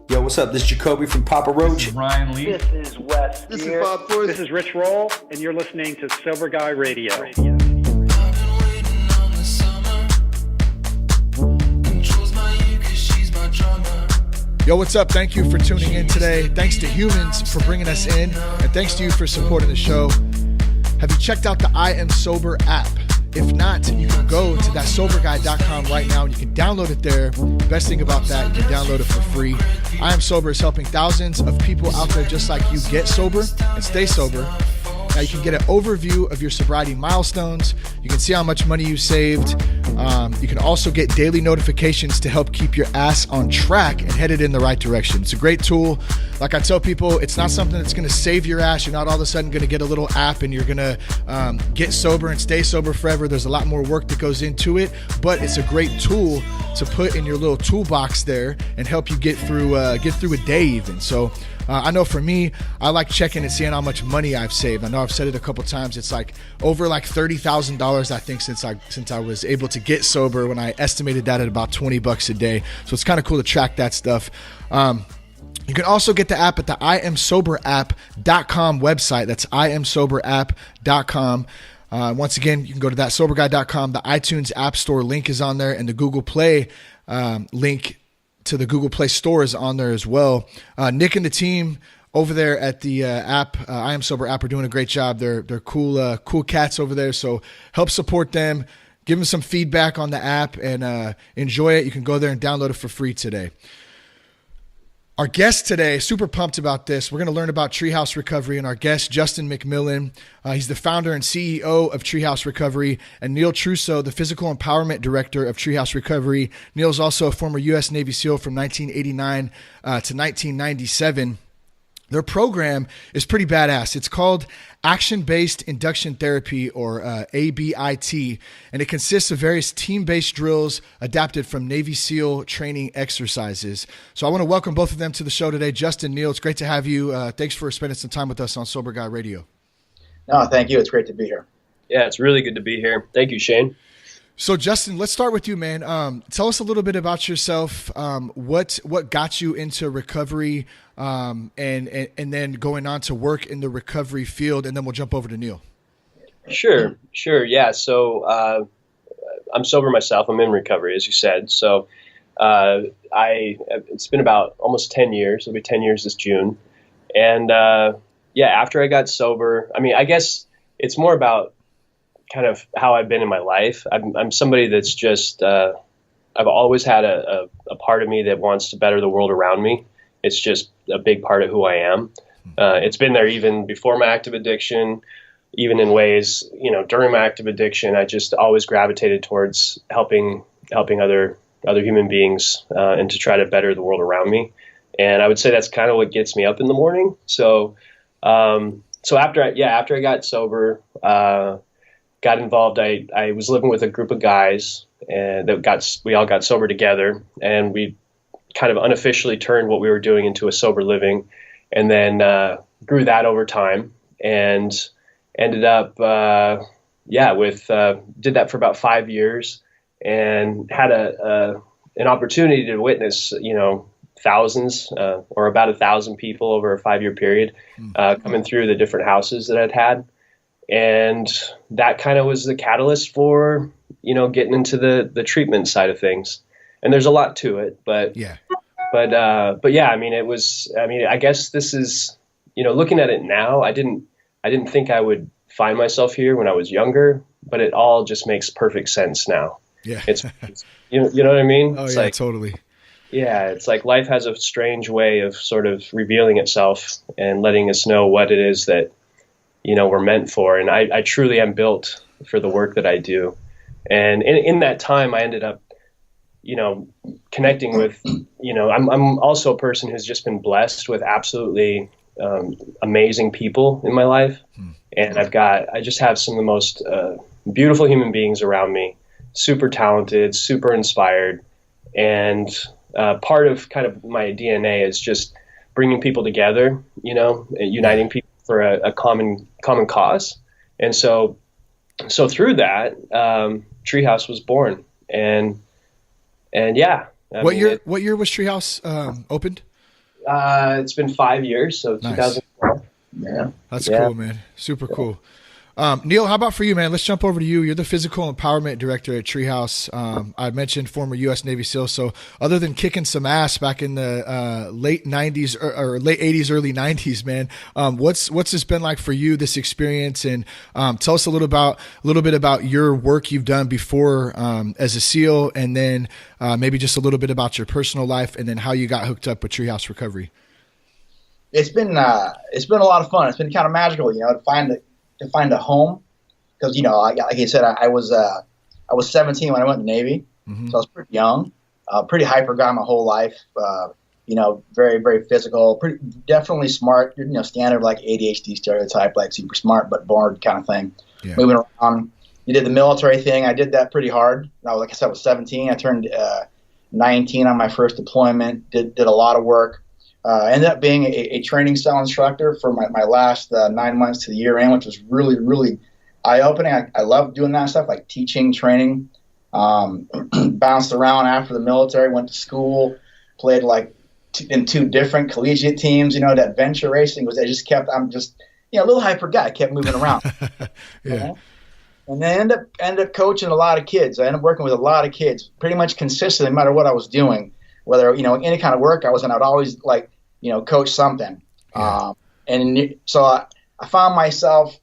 Yo, what's up? This is Jacoby from Papa Roach. This is Ryan Lee. This is Wes. This is Bob Forrest. This is Rich Roll, and you're listening to Sober Guy Radio. Yo, what's up? Thank you for tuning in today. Thanks to Humans for bringing us in, and thanks to you for supporting the show. Have you checked out the I Am Sober app? If not, you can go to thatsoberguy.com right now and you can download it there. Best thing about that, you can download it for free. I Am Sober is helping thousands of people out there just like you get sober and stay sober. Now you can get an overview of your sobriety milestones. You can see how much money you saved. You can also get daily notifications to help keep your ass on track and headed in the right direction. It's a great tool. Like I tell people, it's not something that's going to save your ass. You're not all of a sudden going to get a little app and you're going to get sober and stay sober forever. There's a lot more work that goes into it, but it's a great tool to put in your little toolbox there and help you get through a day even. So I know for me, I like checking and seeing how much money I've saved. I know I've said it a couple times. It's like over like $30,000, I think, since I was able to get sober, when I estimated that at about $20 a day. So it's kind of cool to track that stuff. You can also get the app at the iamsoberapp.com website. That's iamsoberapp.com. Once again, you can go to thatsoberguy.com. The iTunes App Store link is on there, and the Google Play link to the Google Play Store is on there as well. Nick and the team over there at the app, I Am Sober app, are doing a great job. They're cool cats over there. So help support them. Give them some feedback on the app and enjoy it. You can go there and download it for free today. Our guest today, super pumped about this. We're going to learn about Treehouse Recovery, and our guest, Justin McMillen. He's the founder and CEO of Treehouse Recovery, and Neil Trusso, the physical empowerment director of Treehouse Recovery. Neil's also a former U.S. Navy SEAL from 1989 to 1997. Their program is pretty badass. It's called Action Based Induction Therapy, or ABIT, and it consists of various team-based drills adapted from Navy SEAL training exercises. So I want to welcome both of them to the show today. Justin, Neil, it's great to have you. Thanks for spending some time with us on Sober Guy Radio. No, thank you. It's great to be here. Yeah, it's really good to be here. Thank you, Shane. So Justin, let's start with you, man. Tell us a little bit about yourself. What got you into recovery, and then going on to work in the recovery field, and then we'll jump over to Neil. Sure. Yeah. So I'm sober myself. I'm in recovery, as you said. So it's been about almost 10 years. It'll be 10 years this June. And after I got sober, I mean, I guess it's more about kind of how I've been in my life. I'm somebody that's just, I've always had a part of me that wants to better the world around me. It's just a big part of who I am. It's been there even before my active addiction, even in ways, during my active addiction, I just always gravitated towards helping other human beings, and to try to better the world around me. And I would say that's kind of what gets me up in the morning. So after I got sober, got involved. I was living with a group of guys, and we all got sober together, and we kind of unofficially turned what we were doing into a sober living, and then grew that over time, and ended up did that for about 5 years, and had an opportunity to witness thousands or about 1,000 people over a 5-year period coming through the different houses that I'd had. And that kind of was the catalyst for, getting into the treatment side of things. And there's a lot to it, but yeah, I mean, I guess this is, looking at it now, I didn't think I would find myself here when I was younger, but it all just makes perfect sense now. Yeah. It's you know what I mean? Oh, it's yeah, totally. Yeah. It's like life has a strange way of sort of revealing itself and letting us know what it is that, we're meant for. And I truly am built for the work that I do. And in that time, I ended up, connecting with, I'm also a person who's just been blessed with absolutely amazing people in my life. And I just have some of the most beautiful human beings around me, super talented, super inspired. And part of kind of my DNA is just bringing people together, uniting people for a common cause. And so through that, Treehouse was born. And yeah. What year was Treehouse opened? It's been 5 years, so Nice. 2012. Yeah. That's Yeah. cool, man. Super cool. Neil, how about for you, man? Let's jump over to you. You're the physical empowerment director at Treehouse. I mentioned former U.S. Navy SEAL. So other than kicking some ass back in the late 90s or late 80s, early 90s, man, what's this been like for you, this experience? And tell us a little bit about your work you've done before as a SEAL, and then maybe just a little bit about your personal life, and then how you got hooked up with Treehouse Recovery. It's been a lot of fun. It's been kind of magical, to find a home, because like I said, I was 17 when I went in the Navy, Mm-hmm. so I was pretty young, pretty hyper guy my whole life. Very very physical, pretty definitely smart. Standard like ADHD stereotype, like super smart but bored kind of thing. Yeah. Moving around. You did the military thing. I did that pretty hard. Like I said, I was 17. I turned 19 on my first deployment. Did a lot of work. Ended up being a training cell instructor for my last 9 months to the year end, which was really, really eye-opening. I love doing that stuff, like teaching, training. Bounced around after the military, went to school, played in 2 different collegiate teams. That adventure racing I'm just a little hyper guy. I kept moving around. Yeah. And then ended up coaching a lot of kids. I ended up working with a lot of kids, pretty much consistently, no matter what I was doing. Whether any kind of work I was in, I'd always coach something. Yeah. And so I found myself,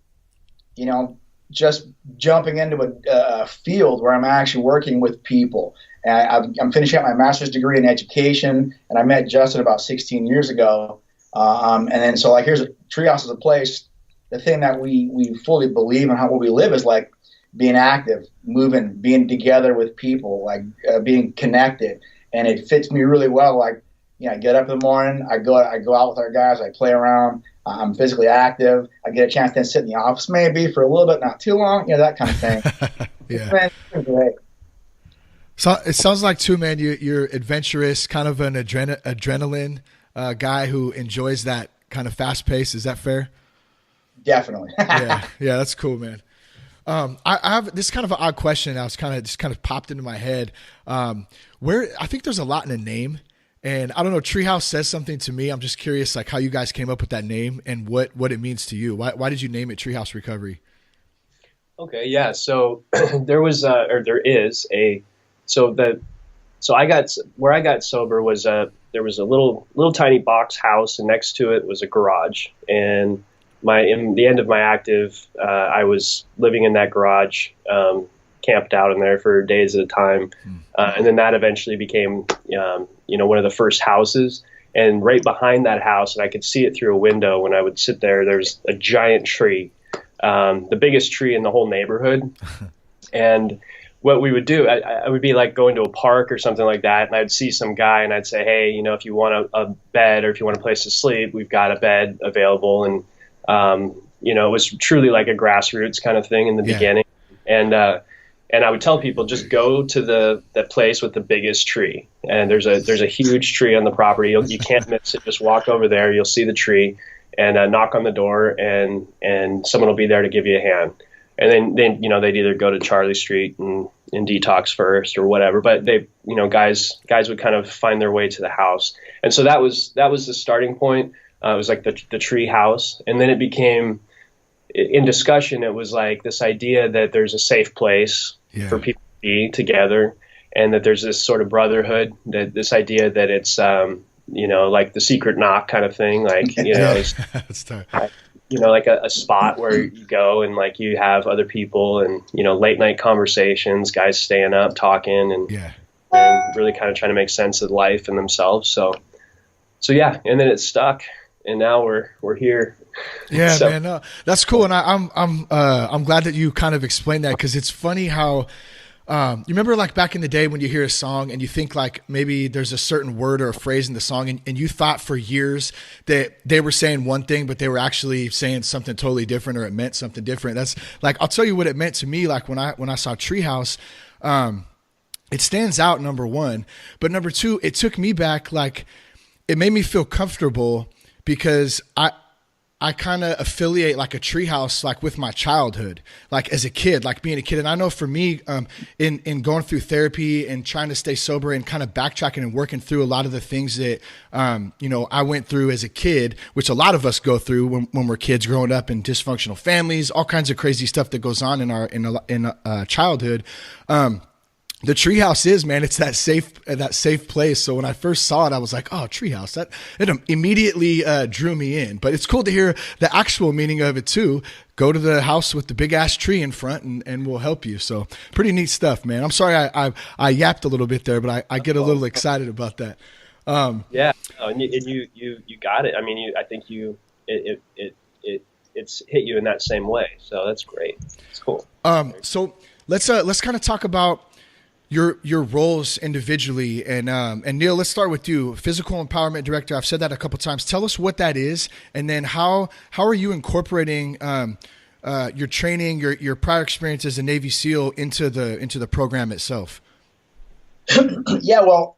just jumping into a field where I'm actually working with people. And I'm finishing up my master's degree in education, and I met Justin about 16 years ago. And then so here's Treehouse is a place. The thing that we fully believe in what we live is like being active, moving, being together with people, being connected. And it fits me really well. I get up in the morning, I go out with our guys, I play around, I'm physically active, I get a chance to then sit in the office maybe for a little bit, not too long, that kind of thing. Yeah. It's great. So it sounds like too, man, you're adventurous, kind of an adrenaline guy who enjoys that kind of fast pace. Is that fair? Definitely. Yeah, that's cool, man. I have this kind of an odd question. I was kind of popped into my head. Where I think there's a lot in a name, and I don't know. Treehouse says something to me. I'm just curious, how you guys came up with that name and what it means to you. Why did you name it Treehouse Recovery? Okay, yeah. So there is a. So I got sober was there was a little tiny box house, and next to it was a garage, and in the end of my active, I was living in that garage, camped out in there for days at a time. And then that eventually became, one of the first houses. And right behind that house, and I could see it through a window when I would sit there, there's a giant tree, the biggest tree in the whole neighborhood. And what we would do, I would be like going to a park or something like that, and I'd see some guy and I'd say, hey, if you want a bed or if you want a place to sleep, we've got a bed available. And it was truly like a grassroots kind of thing in the beginning. And I would tell people, just go to the place with the biggest tree. And there's a huge tree on the property. You can't miss it. Just walk over there. You'll see the tree, and knock on the door, and someone will be there to give you a hand. And then they'd either go to Charlie Street and detox first or whatever. But they, guys would kind of find their way to the house. And so that was the starting point. It was like the tree house. And then it became, in discussion, it was like this idea that there's a safe place for people to be together, and that there's this sort of brotherhood, that this idea that it's, like the secret knock kind of thing. Like, That's tough. Like a spot where you go and you have other people and, late night conversations, guys staying up, talking and really kind of trying to make sense of life and themselves. So yeah. And then it stuck. And now we're here. Yeah, so. Man, no, that's cool. And I'm glad that you kind of explained that, because it's funny how you remember back in the day when you hear a song and you think maybe there's a certain word or a phrase in the song, and you thought for years that they were saying one thing, but they were actually saying something totally different, or it meant something different. That's I'll tell you what it meant to me. When I saw Treehouse, it stands out, number one, but number two, it took me back. It made me feel comfortable, because I I kind of affiliate like a Treehouse, like with my childhood, like as a kid, like being a kid. And I know for me, in going through therapy and trying to stay sober and kind of backtracking and working through a lot of the things that, I went through as a kid, which a lot of us go through when we're kids growing up in dysfunctional families, all kinds of crazy stuff that goes on in our childhood. The Treehouse is, man, it's that safe place. So when I first saw it, I was like, oh, Treehouse, it immediately drew me in. But it's cool to hear the actual meaning of it too. Go to the house with the big ass tree in front and we'll help you. So pretty neat stuff, man. I'm sorry I yapped a little bit there, but I get a little excited about that. And you got it. I mean, I think it's hit you in that same way. So that's great. It's cool. So let's kind of talk about your roles individually, and Neil, let's start with you, physical empowerment director. I've said that a couple of times. Tell us what that is, and then how are you incorporating your training, your prior experience as a Navy SEAL into the program itself? Yeah, well,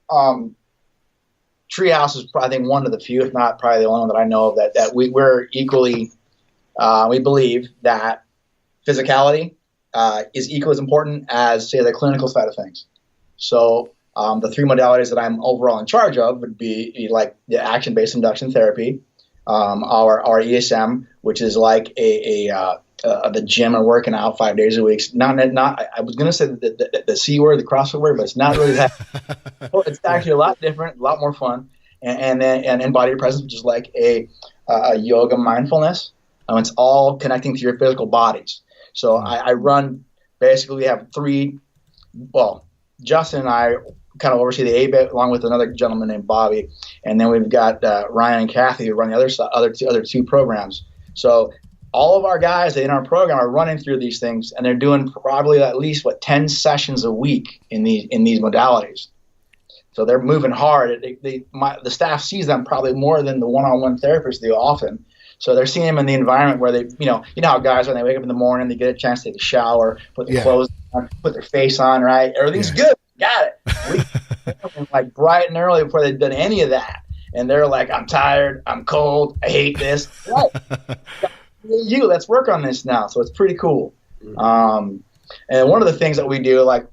Treehouse is, I think, one of the few, if not probably the only one that I know of that we're equally. We believe that physicality is equally as important as, say, the clinical side of things. So the three modalities that I'm overall in charge of would be like the Action Based Induction Therapy, our ESM, which is like the gym and working out 5 days a week. Not I was going to say the C word, the CrossFit word, but it's not really that. It's actually a lot different, a lot more fun. And then embodied presence, which is like a yoga mindfulness. It's all connecting to your physical bodies. So I run, basically we have Justin and I kind of oversee the ABIT along with another gentleman named Bobby. And then we've got Ryan and Kathy who run the other two programs. So all of our guys in our program are running through these things, and they're doing probably at least 10 sessions a week in these modalities. So they're moving hard. The staff sees them probably more than the one-on-one therapists do often. So they're seeing them in the environment where they, you know how guys, when they wake up in the morning, they get a chance to take a shower, put their clothes on, put their face on, right? Everything's good. Got it. We like bright and early before they've done any of that. And they're like, I'm tired. I'm cold. I hate this. Right. Let's work on this now. So it's pretty cool. And one of the things that we do, like,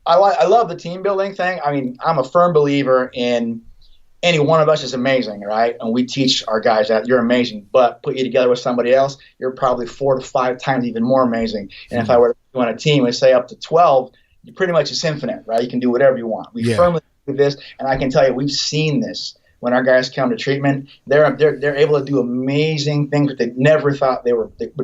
I love the team building thing. I mean, I'm a firm believer in any one of us is amazing, right? And we teach our guys that you're amazing, but put you together with somebody else, you're probably 4 to 5 times even more amazing. And if I were to do on a team, we say up to 12, you're pretty much just infinite, right? You can do whatever you want. We firmly do this, and I can tell you, we've seen this. When our guys come to treatment, they're able to do amazing things that they never thought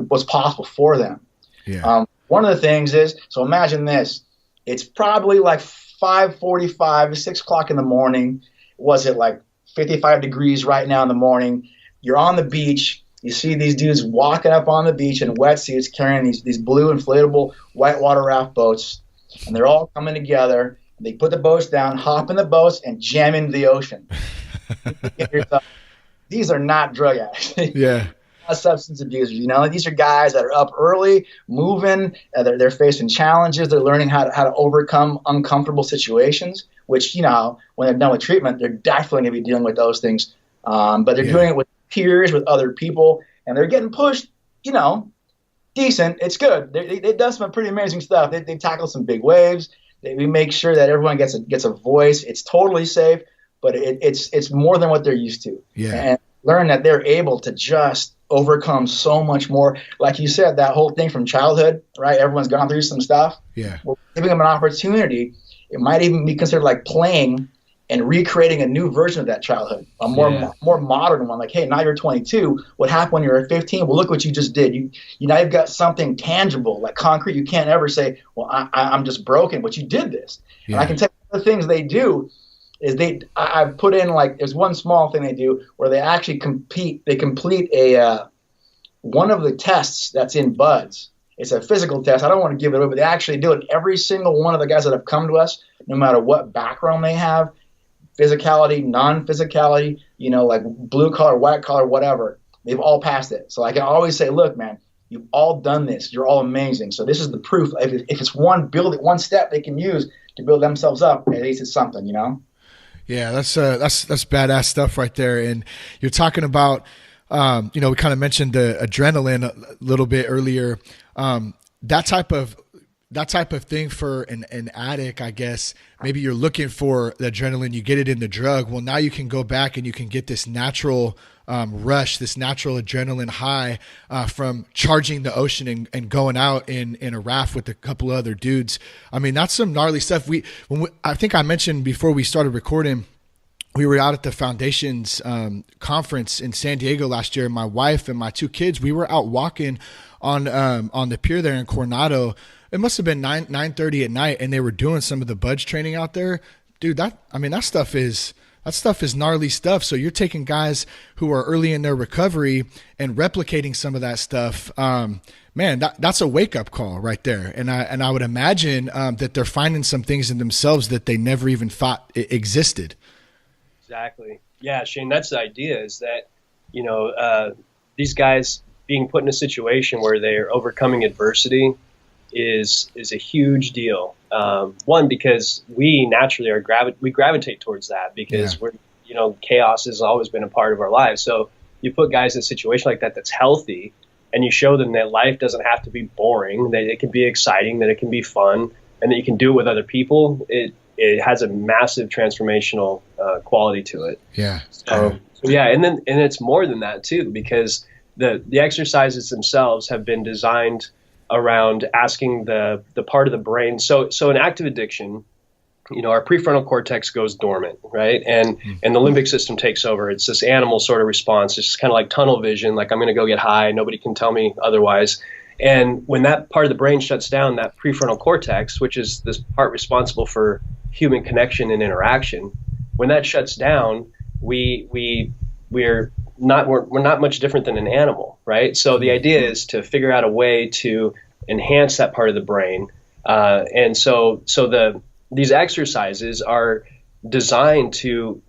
was possible for them. Yeah. One of the things is, so imagine this. It's probably like 5:45, 6 o'clock in the morning. Was it like 55 degrees right now in the morning? You're on the beach. You see these dudes walking up on the beach in wetsuits carrying these blue inflatable whitewater raft boats, and they're all coming together. They put the boats down, hop in the boats, and jam into the ocean. These are not drug addicts. Yeah. Not substance abusers. These are guys that are up early, moving. They're facing challenges. They're learning how to overcome uncomfortable situations, which, when they're done with treatment, they're definitely going to be dealing with those things. But they're doing it with peers, with other people, and they're getting pushed, decent. It's good. They've done some pretty amazing stuff. They tackle some big waves. We make sure that everyone gets a voice. It's totally safe, but it's more than what they're used to. Yeah. And learn that they're able to just overcome so much more. Like you said, that whole thing from childhood, right? Everyone's gone through some stuff. Yeah. We're giving them an opportunity. It might even be considered like playing and recreating a new version of that childhood, a more modern one. Like, hey, now you're 22. What happened when you were 15? Well, look what you just did. Now you've got something tangible, like concrete. You can't ever say, well, I'm just broken, but you did this. Yeah. And I can tell you the things they do is I've put in, like, there's one small thing they do where they actually complete one of the tests that's in BUDS. It's a physical test. I don't want to give it away, but they actually do it. Every single one of the guys that have come to us, no matter what background they have, physicality, non-physicality, like blue collar, white collar, whatever, they've all passed it. So I can always say, look, man, you've all done this. You're all amazing. So this is the proof. If it's one step they can use to build themselves up, at least it's something, Yeah, that's badass stuff right there. And you're talking about we kind of mentioned the adrenaline a little bit earlier. That type of thing for an addict, I guess, maybe you're looking for the adrenaline, you get it in the drug. Well, now you can go back and you can get this natural rush, this natural adrenaline high from charging the ocean and going out in a raft with a couple of other dudes. I mean, that's some gnarly stuff. I think I mentioned before we started recording, we were out at the Foundation's conference in San Diego last year. My wife and my two kids, we were out walking on the pier there in Coronado. It must have been 9:30 at night, and they were doing some of the budge training out there. Dude, that stuff is gnarly stuff. So you're taking guys who are early in their recovery and replicating some of that stuff. Man, that's a wake up call right there. And I would imagine that they're finding some things in themselves that they never even thought existed. Exactly. Yeah, Shane, that's the idea, is that, these guys being put in a situation where they're overcoming adversity is a huge deal. One, because we naturally we gravitate towards that because chaos has always been a part of our lives. So you put guys in a situation like that that's healthy, and you show them that life doesn't have to be boring, that it can be exciting, that it can be fun, and that you can do it with other people. It has a massive transformational quality to it. Yeah. So and it's more than that too, because the exercises themselves have been designed around asking the part of the brain. So in active addiction, our prefrontal cortex goes dormant, right? And the limbic system takes over. It's this animal sort of response. It's kind of like tunnel vision, like I'm going to go get high. Nobody can tell me otherwise. And when that part of the brain shuts down, that prefrontal cortex, which is this part responsible for human connection and interaction, when that shuts down, we're not much different than an animal, right? So the idea is to figure out a way to enhance that part of the brain. And so these exercises are designed to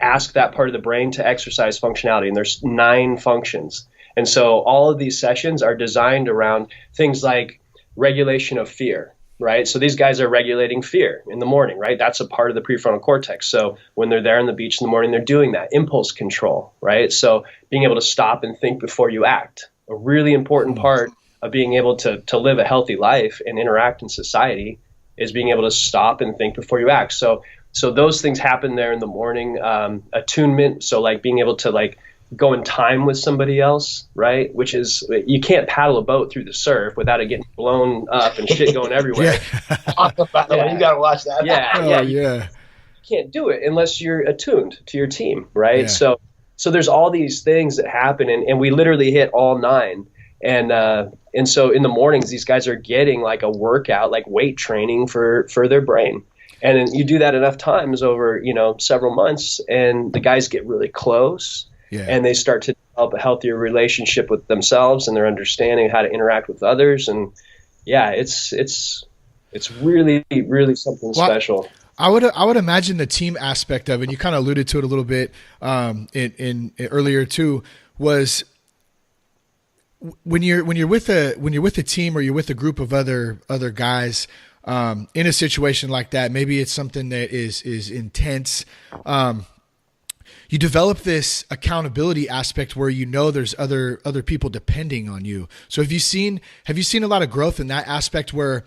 ask that part of the brain to exercise functionality. And there's 9 functions. And so all of these sessions are designed around things like regulation of fear, right? So these guys are regulating fear in the morning, right? That's a part of the prefrontal cortex. So when they're there on the beach in the morning, they're doing that. Impulse control, right? So being able to stop and think before you act, a really important part of being able to live a healthy life and interact in society is being able to stop and think before you act. So those things happen there in the morning. Attunement, so like being able to like go in time with somebody else, right? Which is, you can't paddle a boat through the surf without it getting blown up and shit going everywhere. You gotta watch that. Yeah. You can't do it unless you're attuned to your team, right? Yeah. So there's all these things that happen, and we literally hit all 9. And so in the mornings, these guys are getting like a workout, like weight training for their brain. And then you do that enough times over, several months, and the guys get really close. Yeah. And they start to develop a healthier relationship with themselves, and they're understanding how to interact with others. And it's really, really something special. I would imagine the team aspect of it. You kind of alluded to it a little bit in earlier too. Was when you're with a team or you're with a group of other guys in a situation like that. Maybe it's something that is intense. You develop this accountability aspect where there's other people depending on you. So have you seen a lot of growth in that aspect where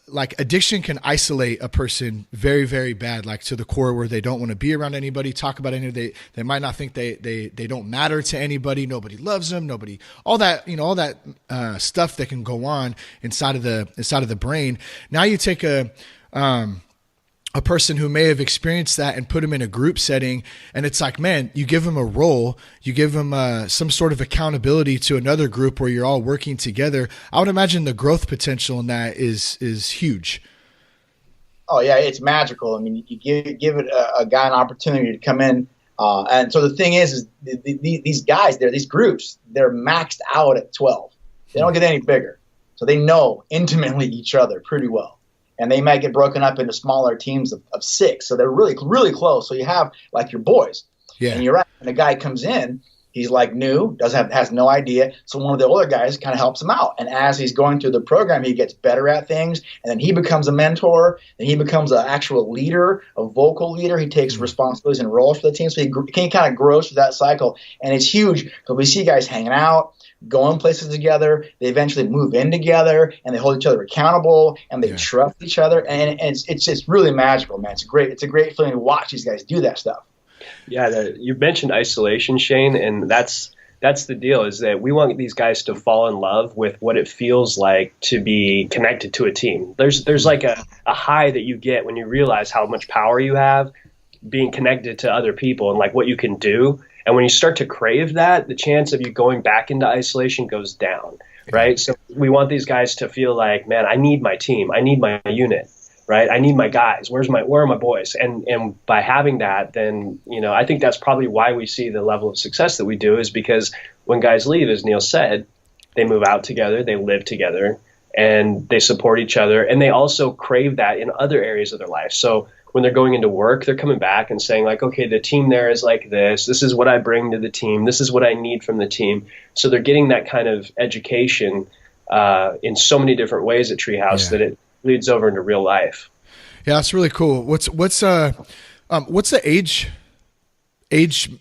like addiction can isolate a person very, very bad, like to the core where they don't want to be around anybody, talk about anything. They might not think they don't matter to anybody. Nobody loves them. Nobody, all that stuff that can go on inside of the brain. Now you take a person who may have experienced that and put them in a group setting. And it's like, man, you give them a role, you give them some sort of accountability to another group where you're all working together. I would imagine the growth potential in that is huge. Oh yeah, it's magical. I mean, you give it a guy an opportunity to come in. And so the thing is these guys, these groups, they're maxed out at 12. They don't get any bigger. So they know intimately each other pretty well. And they might get broken up into smaller teams of 6. So they're really, really close. So you have like your boys. Yeah. And you're right. When a guy comes in, He's like new, has no idea. So one of the older guys kind of helps him out. And as he's going through the program, he gets better at things. And then he becomes a mentor. And he becomes an actual leader, a vocal leader. He takes responsibilities and roles for the team. So he kind of grows through that cycle. And it's huge because we see guys hanging out, going places together. They eventually move in together, and they hold each other accountable, and they trust each other. And it's really magical, man. It's a great feeling to watch these guys do that stuff. Yeah, you mentioned isolation, Shane, and that's the deal, is that we want these guys to fall in love with what it feels like to be connected to a team. There's like a high that you get when you realize how much power you have being connected to other people and like what you can do. And when you start to crave that, the chance of you going back into isolation goes down, right? So we want these guys to feel like, man, I need my team. I need my unit. Right. I need my guys. Where are my boys? And by having that, then, I think that's probably why we see the level of success that we do, is because when guys leave, as Neil said, they move out together, they live together, and they support each other. And they also crave that in other areas of their life. So when they're going into work, they're coming back and saying like, okay, the team there is like this. This is what I bring to the team. This is what I need from the team. So they're getting that kind of education in so many different ways at Treehouse that it leads over into real life. Yeah, that's really cool. What's the age?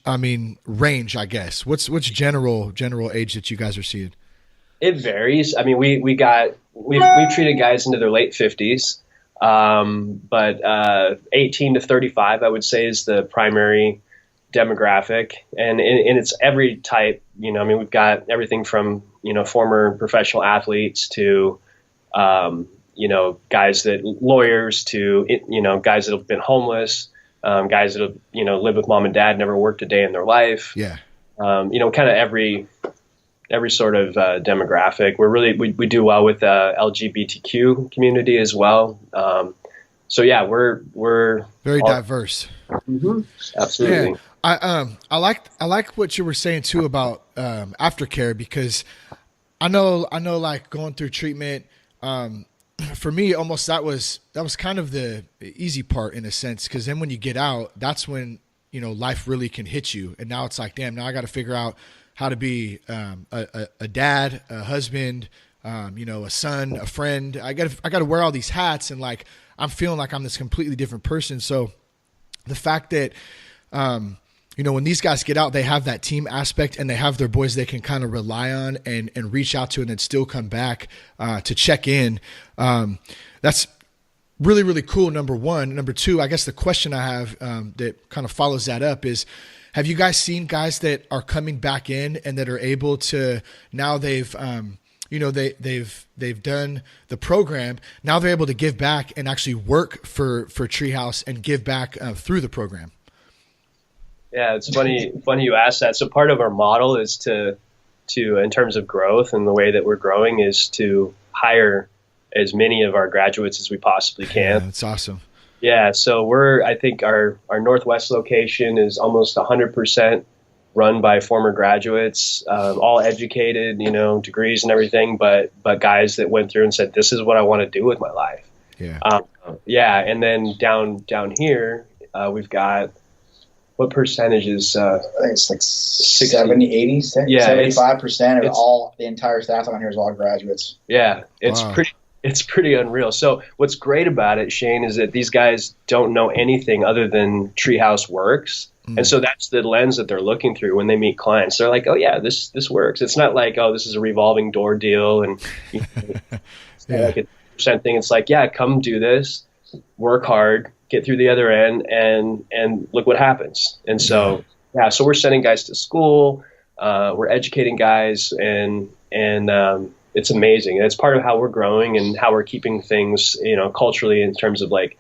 I mean, range, I guess. What's general age that you guys are seeing? It varies. I mean, we've treated guys into their late 50s, but 18 to 35, I would say, is the primary demographic, and it's every type. We've got everything from former professional athletes to guys lawyers to, guys that have been homeless, guys that have, lived with mom and dad, never worked a day in their life. Yeah. Kind of every sort of demographic. We do well with the LGBTQ community as well. So yeah, we're very diverse. Mm-hmm. Absolutely. Yeah. I like what you were saying too about aftercare, because I know like going through treatment, for me, almost that was kind of the easy part in a sense, because then when you get out, that's when life really can hit you, and now it's like, damn, now I got to figure out how to be a dad, a husband, a son, a friend. I got to wear all these hats, and like I'm feeling like I'm this completely different person. So the fact that when these guys get out, they have that team aspect, and they have their boys they can kind of rely on and reach out to, and then still come back to check in. That's really, really cool, number one. Number two, I guess the question I have that kind of follows that up is, have you guys seen guys that are coming back in and that are able to, now they've they've done the program, now they're able to give back and actually work for Treehouse and give back through the program? Yeah, it's funny you asked that. So part of our model is to in terms of growth, and the way that we're growing is to hire as many of our graduates as we possibly can. Yeah, that's awesome. Yeah, so I think our Northwest location is almost 100% run by former graduates, all educated, degrees and everything, but guys that went through and said, this is what I want to do with my life. Yeah. And then down here, we've got, what percentage is? I think it's like 70, 80, 75% of all the entire staff on here is all graduates. Yeah, it's pretty unreal. So what's great about it, Shane, is that these guys don't know anything other than Treehouse works. And so that's the lens that they're looking through when they meet clients. They're like, oh yeah, this works. It's not like, oh, this is a revolving door deal and it's not like a % thing. It's like, yeah, come do this, work hard, get through the other end, and look what happens. And so so we're sending guys to school, we're educating guys, and it's amazing. And it's part of how we're growing and how we're keeping things, culturally, in terms of like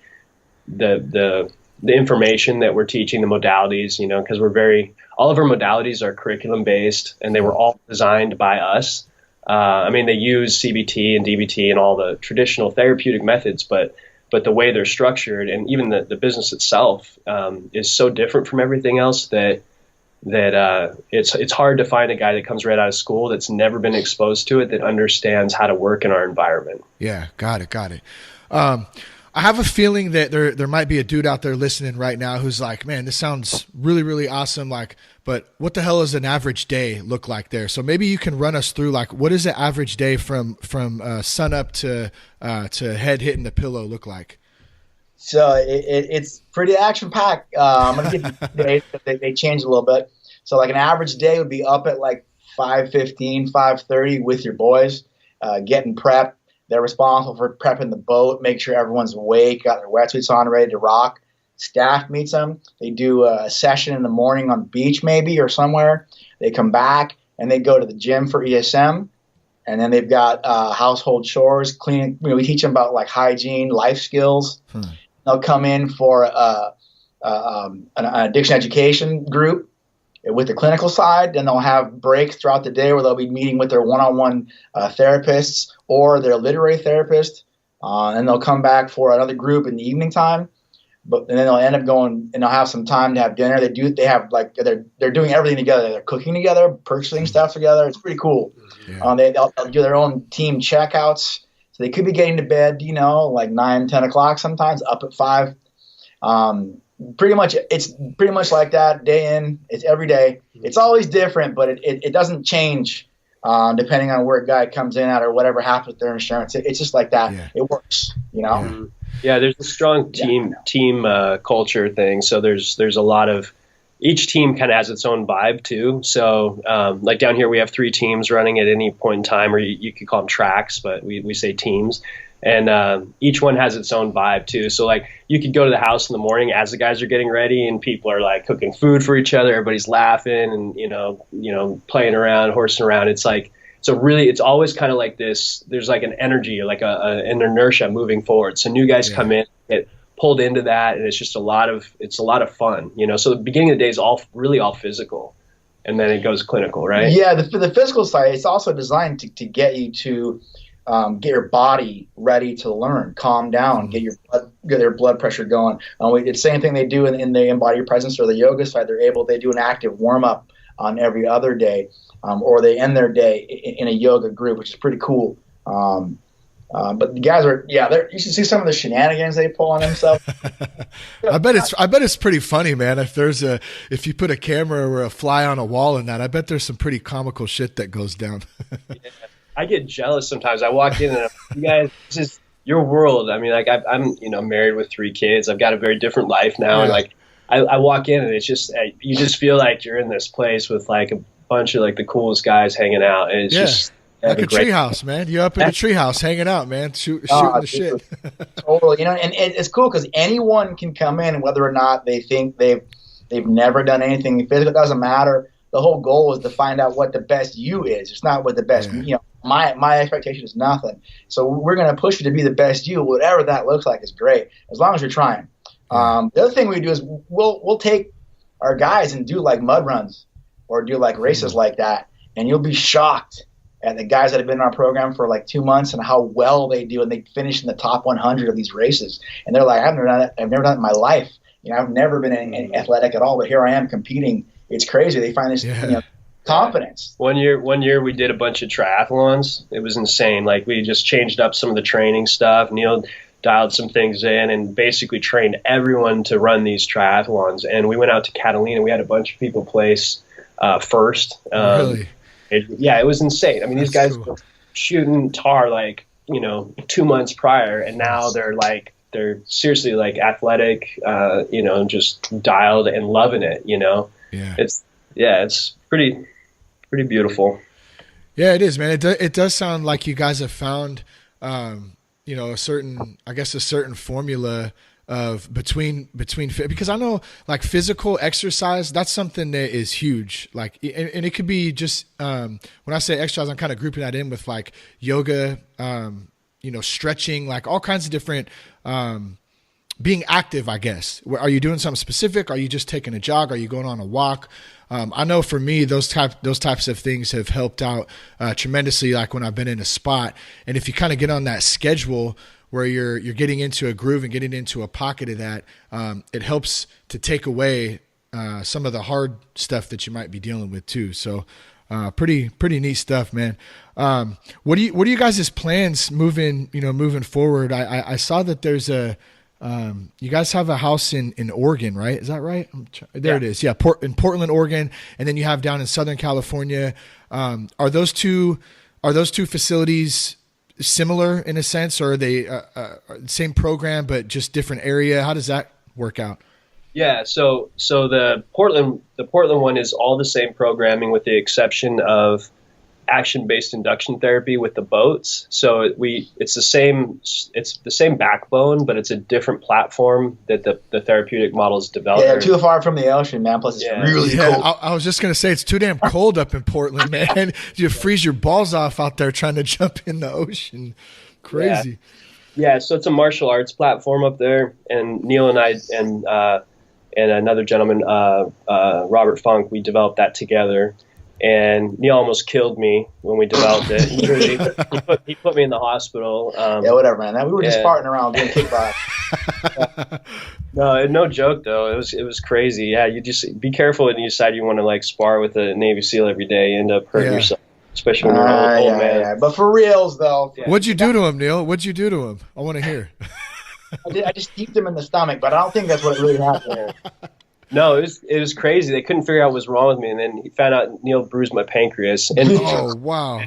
the information that we're teaching, the modalities, because all of our modalities are curriculum based, and they were all designed by us. They use CBT and DBT and all the traditional therapeutic methods, but the way they're structured, and even the business itself, is so different from everything else that it's hard to find a guy that comes right out of school that's never been exposed to it, that understands how to work in our environment. Yeah, got it. I have a feeling that there might be a dude out there listening right now who's like, man, this sounds really, really awesome. Like, but what the hell does an average day look like there? So maybe you can run us through, like, what does an average day from sun up to head hitting the pillow look like? So it's pretty action packed. I'm going to give you days, but they change a little bit. So like an average day would be up at like 5:15, 5:30 with your boys, getting prepped. They're responsible for prepping the boat, make sure everyone's awake, got their wetsuits on, ready to rock. Staff meets them. They do a session in the morning on the beach maybe or somewhere. They come back and they go to the gym for ESM. And then they've got household chores, cleaning. We teach them about like hygiene, life skills. They'll come in for an addiction education group with the clinical side. Then they'll have breaks throughout the day where they'll be meeting with their one-on-one therapists or their literary therapist. And they'll come back for another group in the evening time. And then they'll end up going and they'll have some time to have dinner. They have like they're doing everything together. They're cooking together, purchasing stuff together. It's pretty cool. Yeah. They'll do their own team checkouts. So they could be getting to bed, like 9, 10 o'clock sometimes, up at 5. It's pretty much like that day in. It's every day. It's always different, but it doesn't change depending on where a guy comes in at or whatever happens with their insurance. It's just like that. Yeah. It works, Yeah, there's a strong team culture thing. So there's a lot of each team kind of has its own vibe too. So like down here we have 3 teams running at any point in time, or you could call them tracks, but we say teams. And each one has its own vibe too. So like you could go to the house in the morning as the guys are getting ready and people are like cooking food for each other. Everybody's laughing and, playing around, horsing around. It's like, it's always kind of like this. There's like an energy, like an inertia moving forward. So new guys come in, get pulled into that. And it's just a lot of fun, So the beginning of the day is all physical and then it goes clinical, right? Yeah. The physical side, it's also designed to get you to, get your body ready to learn, calm down, get your blood pressure going. It's the same thing they do in the embody your presence or the yoga side. They do an active warm up on every other day, or they end their day in a yoga group, which is pretty cool. But the guys you should see some of the shenanigans they pull on themselves. I bet it's pretty funny, man. If you put a camera or a fly on a wall in that, I bet there's some pretty comical shit that goes down. Yeah. I get jealous sometimes. I walk in and you guys, this is your world. I mean, like I'm married with 3 kids. I've got a very different life now. Yeah. And like I walk in and it's just, you just feel like you're in this place with like a bunch of like the coolest guys hanging out. And it's just like a treehouse, man. You're up in a treehouse hanging out, man, shooting the shit. Totally. And it's cool because anyone can come in, whether or not they think they've never done anything physical. It doesn't matter. The whole goal is to find out what the best you is. It's not what the best, my expectation is nothing. So we're going to push you to be the best you. Whatever that looks like is great, as long as you're trying. The other thing we do is we'll take our guys and do like mud runs or do like races like that, and you'll be shocked at the guys that have been in our program for like 2 months and how well they do, and they finish in the top 100 of these races. And they're like, I've never done it in my life. I've never been any athletic at all, but here I am competing. It's crazy. They find this confidence. One year we did a bunch of triathlons. It was insane. Like we just changed up some of the training stuff. Neil dialed some things in and basically trained everyone to run these triathlons. And we went out to Catalina. We had a bunch of people place first. Really? It was insane. I mean, these guys were shooting tar like 2 months prior, and now they're seriously like athletic, just dialed and loving it. Yeah. It's pretty beautiful. Yeah, it is, man. It does sound like you guys have found, a certain formula of between because I know like physical exercise, that's something that is huge. Like, and it could be just, when I say exercise, I'm kind of grouping that in with like yoga, stretching, like all kinds of different, being active, I guess. Are you doing something specific? Are you just taking a jog? Are you going on a walk? I know for me, those types of things have helped out tremendously. Like when I've been in a spot, and if you kind of get on that schedule where you're getting into a groove and getting into a pocket of that, it helps to take away some of the hard stuff that you might be dealing with too. So Pretty neat stuff, man. What are you guys' plans moving forward? I saw that there's you guys have a house in Oregon, right? Is that right? There it is. Yeah. In Portland, Oregon. And then you have down in Southern California. Are those two facilities similar in a sense, or are they same program, but just different area? How does that work out? Yeah, so the Portland one is all the same programming with the exception of Action Based Induction Therapy with the boats. So it's the same backbone, but it's a different platform that the therapeutic model is developed. Yeah, too far from the ocean, man. Plus, it's really cold. I was just gonna say it's too damn cold up in Portland, man. You freeze your balls off out there trying to jump in the ocean. Crazy. Yeah, so it's a martial arts platform up there, and Neil and I and another gentleman, Robert Funk, we developed that together. And Neil almost killed me when we developed it. He put me in the hospital. Yeah, whatever, man. We were just farting around doing kickbox. No joke though. It was crazy. Yeah, you just be careful when you decide you want to like spar with a Navy SEAL every day. You end up hurting yourself, especially when you're old man. Yeah. But for reals though. Yeah. What'd you do to him, Neil? What'd you do to him? I want to hear. I just kicked him in the stomach, but I don't think that's what really happened. No, it was crazy. They couldn't figure out what was wrong with me, and then he found out Neil bruised my pancreas. And oh wow!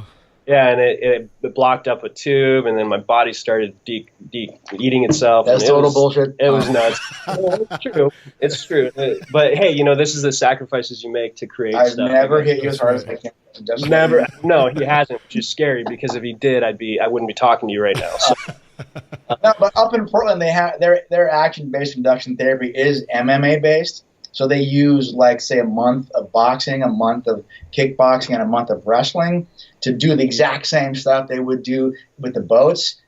Yeah, and it blocked up a tube, and then my body started eating itself. That's total bullshit. It was nuts. It's true. It's true. But hey, this is the sacrifices you make to create I've stuff. I've never hit you as hard as I can. Never. No, he hasn't, which is scary because if he did, I wouldn't be talking to you right now. So. No, but up in Portland, they have their action-based induction therapy is MMA-based. So they use, like, say, a month of boxing, a month of kickboxing, and a month of wrestling to do the exact same stuff they would do with the boats,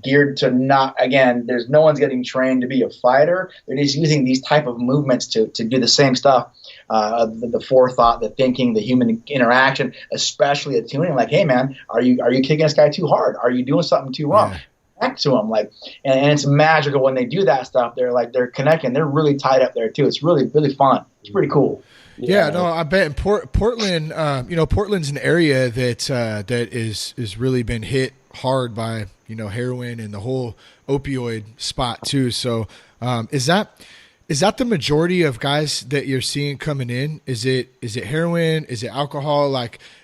geared to not, again, there's no one's getting trained to be a fighter. They're just using these type of movements to do the same stuff, the forethought, the thinking, the human interaction, especially attuning. Like, hey, man, are you kicking this guy too hard? Are you doing something too wrong? Yeah. Connect to them, and it's magical when they do that stuff. They're connecting. They're really tied up there too. It's really, really fun. It's pretty cool. Yeah, no, I bet in Portland, Portland's an area that is really been hit hard by heroin and the whole opioid spot too. So is that the majority of guys that you're seeing coming in? Is it heroin? Is it alcohol?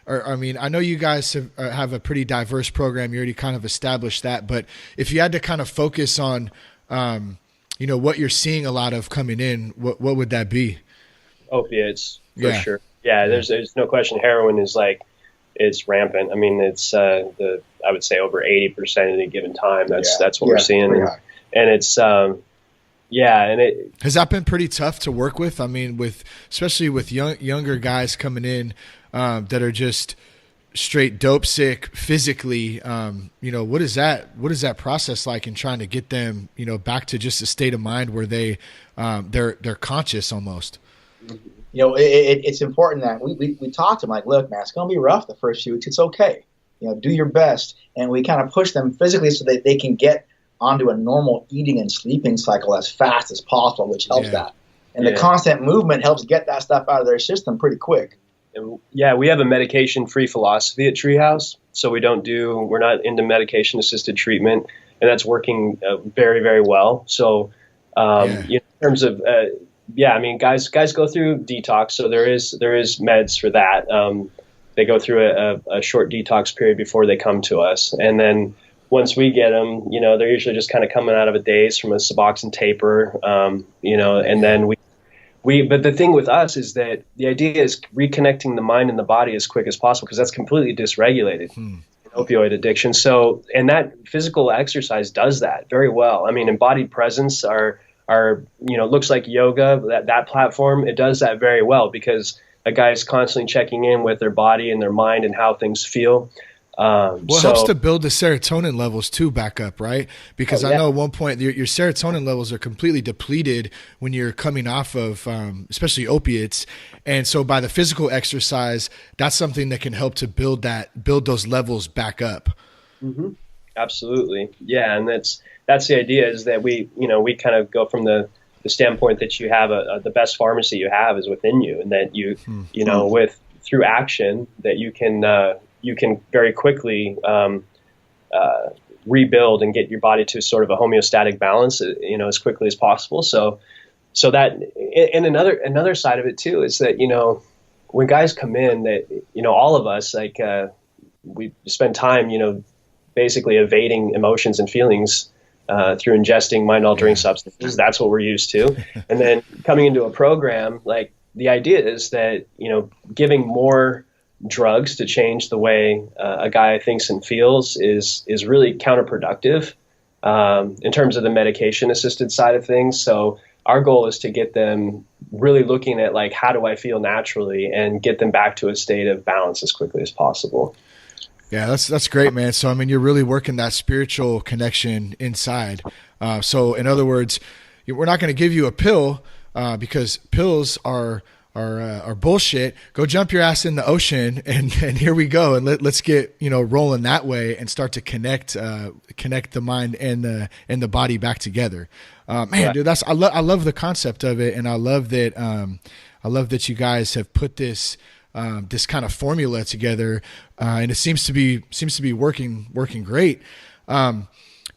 I know you guys have a pretty diverse program. You already kind of established that, but if you had to kind of focus on, what you're seeing a lot of coming in, what would that be? Opiates, for sure. Yeah, there's no question. Heroin is it's rampant. I mean, it's I would say over 80% at any given time. That's what we're seeing, and it's and it has that been pretty tough to work with. I mean, especially with younger guys coming in. That are just straight dope sick physically. What is that process like in trying to get them, back to just a state of mind where they're conscious almost? It's important that we talk to them like, look, man, it's going to be rough the first few weeks. It's okay. Do your best. And we kind of push them physically so that they can get onto a normal eating and sleeping cycle as fast as possible, which helps that. And the constant movement helps get that stuff out of their system pretty quick. And we have a medication-free philosophy at Treehouse, so we're not into medication-assisted treatment, and that's working very, very well. So, in terms of, guys go through detox, so there is meds for that. They go through a short detox period before they come to us, and then once we get them, they're usually just kind of coming out of a daze from a Suboxone taper, and then but the thing with us is that the idea is reconnecting the mind and the body as quick as possible because that's completely dysregulated in opioid addiction. So, and that physical exercise does that very well. I mean, embodied presence are looks like yoga, that platform, it does that very well because a guy is constantly checking in with their body and their mind and how things feel. It helps to build the serotonin levels too back up, right? Because I know at one point your serotonin levels are completely depleted when you're coming off of, especially opiates. And so by the physical exercise, that's something that can help to build those levels back up. Mm-hmm. Absolutely. Yeah. And that's the idea is that we kind of go from the standpoint that you have the best pharmacy you have is within you and that with through action that you can very quickly rebuild and get your body to sort of a homeostatic balance, as quickly as possible. So that, and another side of it too is that, when guys come in, that, all of us, like, we spend time, basically evading emotions and feelings through ingesting mind-altering substances. That's what we're used to. And then coming into a program, like, the idea is that, giving more drugs to change the way a guy thinks and feels is really counterproductive in terms of the medication-assisted side of things. So our goal is to get them really looking at, like, how do I feel naturally, and get them back to a state of balance as quickly as possible. Yeah, that's great, man. So, I mean, you're really working that spiritual connection inside. So in other words, we're not going to give you a pill because pills are bullshit. Go jump your ass in the ocean, and here we go. And let's get, rolling that way and start to connect the mind and the body back together. Dude, I love the concept of it. And I love that you guys have put this kind of formula together. And it seems to be working great.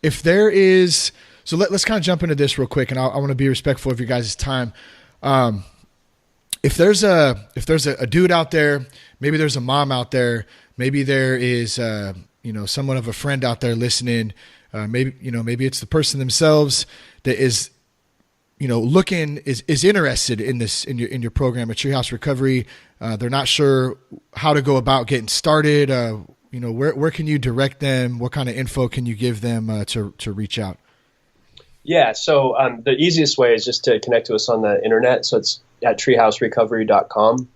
If there is, so let's kind of jump into this real quick, and I want to be respectful of your guys' time. If there's a dude out there, maybe there's a mom out there, maybe there is, someone of a friend out there listening, maybe it's the person themselves that is, is interested in this, in your program at Treehouse Recovery. They're not sure how to go about getting started. Where can you direct them? What kind of info can you give them to reach out? Yeah. So the easiest way is just to connect to us on the internet. So it's at treehouserecovery.com.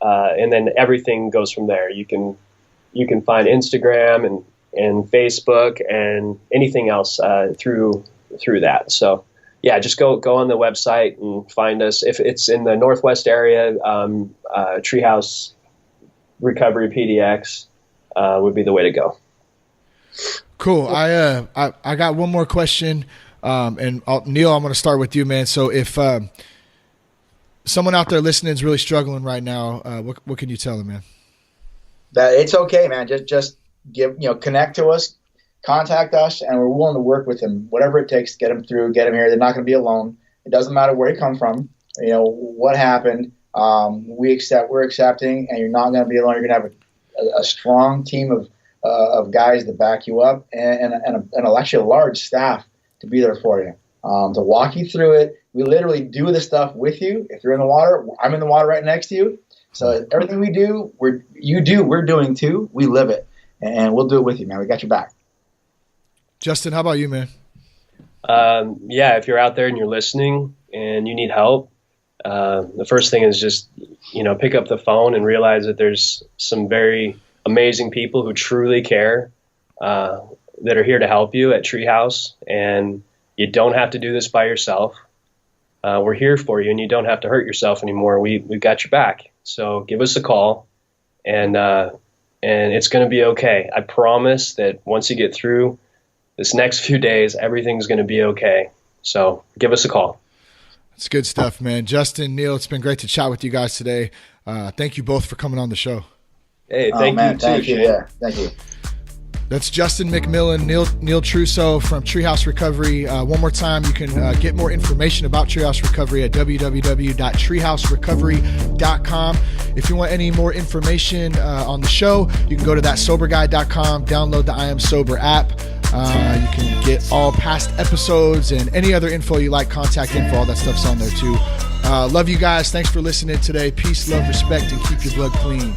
And then everything goes from there. You can find Instagram and Facebook and anything else through that. So yeah, just go on the website and find us. If it's in the Northwest area, Treehouse Recovery PDX would be the way to go. Cool. I got one more question. And Neil, I'm going to start with you, man. So if someone out there listening is really struggling right now, what can you tell them, man? That it's okay, man. Just connect to us, contact us, and we're willing to work with them, whatever it takes to get them through, get them here. They're not going to be alone. It doesn't matter where you come from, what happened. We're accepting, and you're not going to be alone. You're going to have a strong team of guys to back you up, and actually a large staff to be there for you, to walk you through it. We literally do the stuff with you. If you're in the water, I'm in the water right next to you. So everything we do, we're doing too. We live it, and we'll do it with you, man. We got your back. Justin, how about you, man? Yeah, if you're out there and you're listening and you need help, the first thing is just, pick up the phone and realize that there's some very amazing people who truly care, that are here to help you at Treehouse, and you don't have to do this by yourself. We're here for you, and you don't have to hurt yourself anymore. We've got your back. So give us a call, and it's going to be okay. I promise that once you get through this next few days, everything's going to be okay. So give us a call. That's good stuff, man. Justin, Neil, it's been great to chat with you guys today. Thank you both for coming on the show. Hey, thank you too. Thank you. Yeah, thank you. That's Justin McMillen, Neil Trusso from Treehouse Recovery. One more time, you can get more information about Treehouse Recovery at www.treehouserecovery.com. If you want any more information on the show, you can go to thatsoberguy.com, download the I Am Sober app. You can get all past episodes and any other info you like, contact info, all that stuff's on there too. Love you guys. Thanks for listening today. Peace, love, respect, and keep your blood clean.